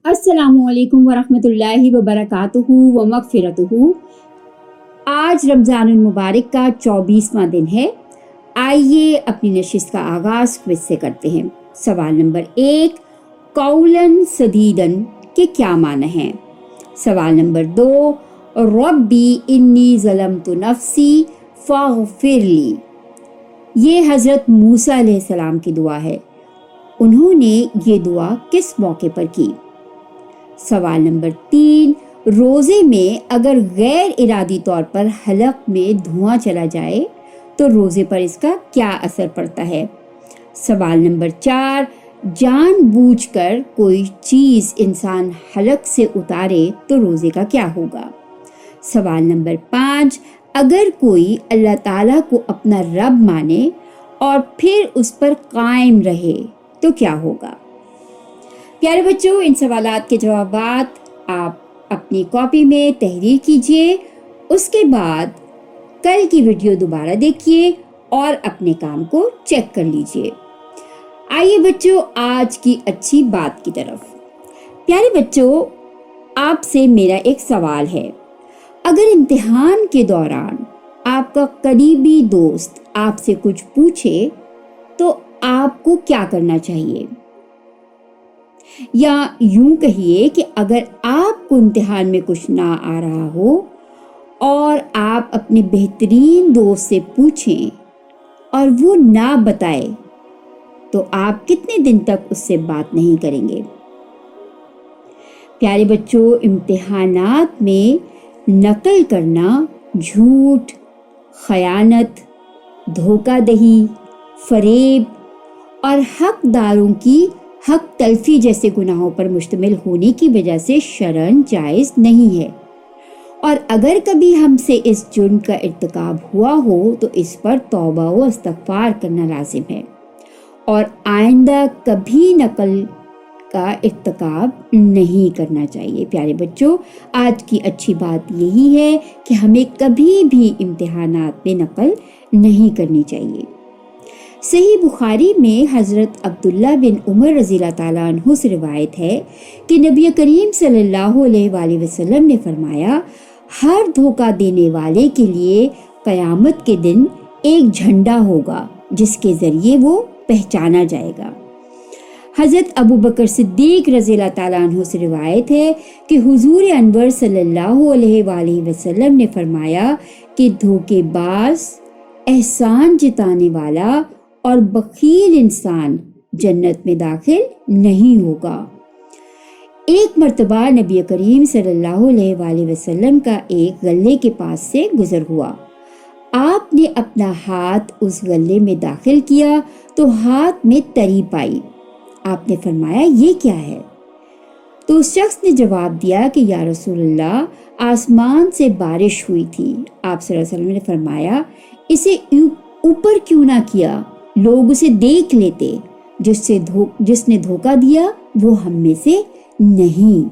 अस्सलामु अलैकुम वरहमतुल्लाहि वबरकातुहू व मगफिरतुहू। आज रमज़ानुल मुबारक का 24वां दिन है। आइए अपनी नशिस्त का आगाज़ क्विज से करते हैं। सवाल नंबर 1, कौलन सदीदन के क्या माना है। सवाल नंबर 2, रब्बी इन्नी ज़लमतु नफ्सी फ़ग़फ़िरली। ये हज़रत मूसा अलैहिस्सलाम की दुआ है। उन्होंने ये दुआ किस मौके पर की। सवाल नंबर 3, रोज़े में अगर गैर इरादी तौर पर हलक में धुआं चला जाए तो रोज़े पर इसका क्या असर पड़ता है। सवाल नंबर 4, जानबूझकर कोई चीज़ इंसान हलक से उतारे तो रोज़े का क्या होगा। सवाल नंबर 5, अगर कोई अल्लाह ताला को अपना रब माने और फिर उस पर कायम रहे तो क्या होगा। प्यारे बच्चों, इन सवालात के जवाबात आप अपनी कॉपी में तहरीर कीजिए। उसके बाद कल की वीडियो दोबारा देखिए और अपने काम को चेक कर लीजिए। आइए बच्चों, आज की अच्छी बात की तरफ। प्यारे बच्चों, आपसे मेरा एक सवाल है। अगर इम्तिहान के दौरान आपका करीबी दोस्त आपसे कुछ पूछे तो आपको क्या करना चाहिए। या यूं कहिए कि अगर आपको इम्तिहान में कुछ ना आ रहा हो और आप अपने बेहतरीन दोस्त से पूछें और वो ना बताए तो आप कितने दिन तक उससे बात नहीं करेंगे। प्यारे बच्चों, इम्तिहानात में नकल करना झूठ, खयानत, धोखाधड़ी, फरेब और हकदारों की हक तलफी जैसे गुनाहों पर मुश्तमिल होने की वजह से शरन जायज़ नहीं है। और अगर कभी हमसे इस जुर्म का इर्तिकाब हुआ हो तो इस पर तौबा व इस्तग़फ़ार करना लाजिम है और आइंदा कभी नकल का इर्तिकाब नहीं करना चाहिए। प्यारे बच्चों, आज की अच्छी बात यही है कि हमें कभी भी इम्तिहानात में नकल नहीं करनी चाहिए। सही बुखारी में हज़रत अब्दुल्ला बिन उमर रज़ियल्लाहु ताला अन्हु से रिवायत है कि नबी करीम सल्लल्लाहु अलैहि वसल्लम ने फरमाया, हर धोखा देने वाले के लिए क़यामत के दिन एक झंडा होगा जिसके ज़रिए वो पहचाना जाएगा। हज़रत अबू बकर सिद्दीक़ रज़ियल्लाहु ताला अन्हु से रिवायत है कि हुज़ूर अनवर सल्लल्लाहु अलैहि वसल्लम ने फरमाया कि धोखेबाज, एहसान जताने वाला और बखील इंसान जन्नत में दाखिल नहीं होगा। एक मर्तबा नबी करीम सल्लल्लाहु अलैहि वसल्लम का एक गल्ले के पास से गुजर हुआ। आपने अपना हाथ उस गल्ले में दाखिल किया तो हाथ में तरी पाई। आपने फरमाया, ये क्या है। तो उस शख्स ने जवाब दिया कि या रसूलल्लाह, आसमान से बारिश हुई थी। आप सल्लल्लाहु अलैहि वसल्लम ने फरमाया, इसे ऊपर क्यों ना किया, लोग उसे देख लेते। जिसने धोखा दिया वो हम में से नहीं।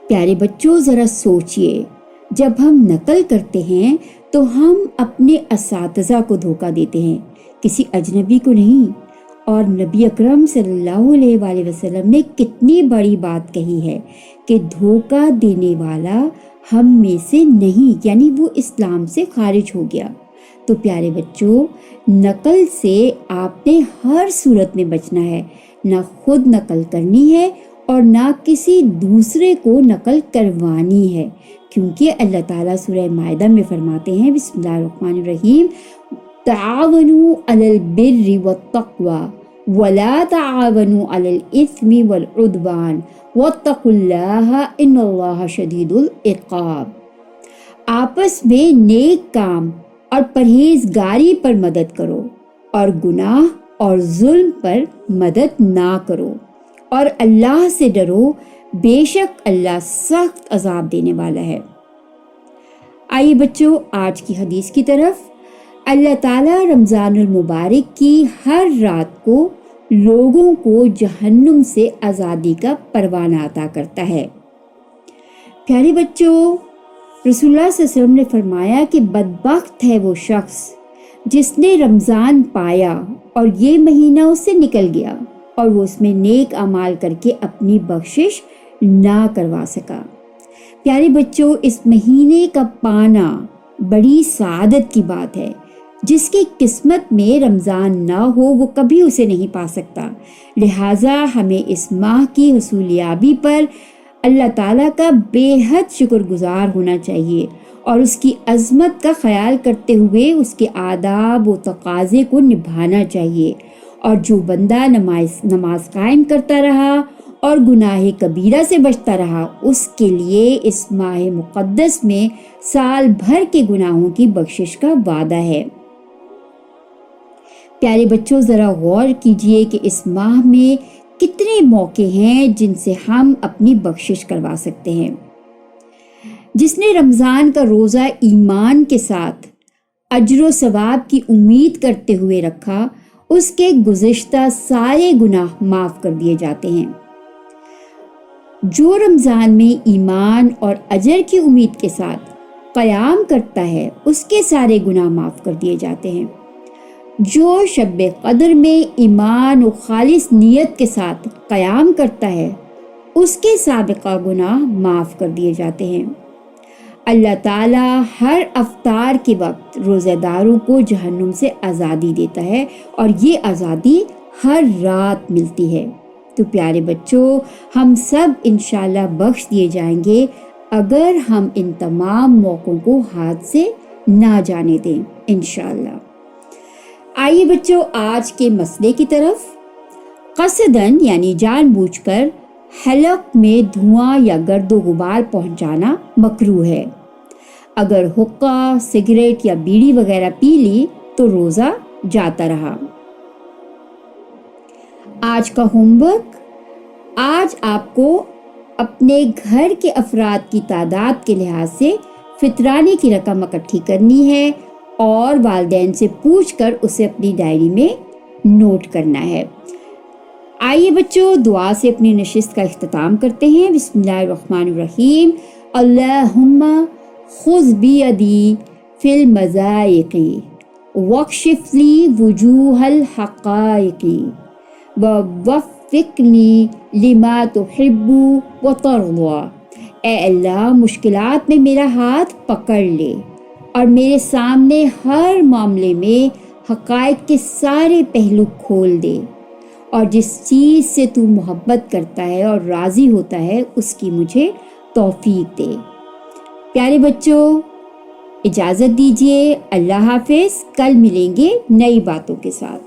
प्यारे बच्चों, जरा सोचिए, जब हम नकल करते हैं तो हम अपने असातिज़ा को धोखा देते हैं, किसी अजनबी को नहीं। और नबी अकरम सल्लल्लाहु अलैहि वसल्लम ने कितनी बड़ी बात कही है कि धोखा देने वाला हम में से नहीं, यानी वो इस्लाम से खारिज हो गया। तो प्यारे बच्चों, नकल से आपने हर सूरत में बचना है। ना खुद नकल करनी है और ना किसी दूसरे को नकल करवानी है, क्योंकि अल्लाह ताला सूरह माइदा में फरमाते हैं, बिस्मिल्लाहिर्रहमानिर्रहीम, तावनु अलल बिर्रि वत्तक़वा वला तावनु अलल इस्मि वल उद्वान वत्तकुल्लाह इन्नल्लाह शदीदुल इक़ाब। आपस में नेक काम और परहेजगारी पर मदद करो और गुनाह और जुल्म पर मदद ना करो और अल्लाह से डरो, बेशक अल्लाह सख्त अजाब देने वाला है। आइए बच्चों, आज की हदीस की तरफ। अल्लाह ताला रमज़ानुल मुबारक की हर रात को लोगों को जहन्नुम से आज़ादी का परवाना अता करता है। प्यारे बच्चों, रसूलुल्लाह सल्लल्लाहु अलैहि वसल्लम ने फरमाया कि बदबख्त है वो शख्स जिसने रमज़ान पाया और ये महीना उससे निकल गया اور وہ اس میں نیک اعمال کر کے اپنی بخشش نہ کروا سکا۔ پیارے بچوں، اس مہینے کا پانا بڑی سعادت کی بات ہے۔ جس کی قسمت میں رمضان نہ ہو وہ کبھی اسے نہیں پا سکتا، لہٰذا ہمیں اس ماہ کی حصولیابی پر اللہ تعالیٰ کا بے حد شکر گزار ہونا چاہیے اور اس کی عظمت کا خیال کرتے ہوئے اس کے آداب و تقاضے کو نبھانا چاہیے، اور جو بندہ نماز قائم کرتا رہا اور گناہ کبیرہ سے بچتا رہا اس کے لیے اس ماہ مقدس میں سال بھر کے گناہوں کی بخشش کا وعدہ ہے۔ پیارے بچوں، ذرا غور کیجئے کہ اس ماہ میں کتنے موقع ہیں جن سے ہم اپنی بخشش کروا سکتے ہیں۔ جس نے رمضان کا روزہ ایمان کے ساتھ اجر و ثواب کی امید کرتے ہوئے رکھا، اس کے گزشتہ سارے گناہ معاف کر دیے جاتے ہیں۔ جو رمضان میں ایمان اور اجر کی امید کے ساتھ قیام کرتا ہے اس کے سارے گناہ معاف کر دیے جاتے ہیں۔ جو شب قدر میں ایمان و خالص نیت کے ساتھ قیام کرتا ہے اس کے سابقہ گناہ معاف کر دیے جاتے ہیں۔ اللہ تعالیٰ ہر افطار کے وقت روزہ داروں کو جہنم سے آزادی دیتا ہے اور یہ آزادی ہر رات ملتی ہے۔ تو پیارے بچوں، ہم سب انشاءاللہ بخش دیے جائیں گے اگر ہم ان تمام موقعوں کو ہاتھ سے نہ جانے دیں انشاءاللہ۔ آئیے بچوں آج کے مسئلے کی طرف۔ قصداً یعنی جان بوجھ کر حلق میں دھواں یا گرد و غبار پہنچانا مکروہ ہے۔ اگر حقہ، سگریٹ یا بیڑی وغیرہ پی لی تو روزہ جاتا رہا۔ آج کا ہوم ورک، آج آپ کو اپنے گھر کے افراد کی تعداد کے لحاظ سے فطرانے کی رقم اکٹھی کرنی ہے اور والدین سے پوچھ کر اسے اپنی ڈائری میں نوٹ کرنا ہے۔ آئیے بچوں دعا سے اپنی نشست کا اختتام کرتے ہیں۔ بسم اللہ الرحمن الرحیم۔ اللہم خذ بیدی فی المضائق واکشف لی وجوہ الحقائق ووفقنی لما تحب وترضی۔ اے اللہ مشکلات میں میرا ہاتھ پکڑ لے اور میرے سامنے ہر معاملے میں حقائق کے سارے پہلو کھول دے، اور جس چیز سے تو محبت کرتا ہے اور راضی ہوتا ہے اس کی مجھے توفیق دے۔ پیارے بچوں اجازت دیجیے، اللہ حافظ، کل ملیں گے نئی باتوں کے ساتھ۔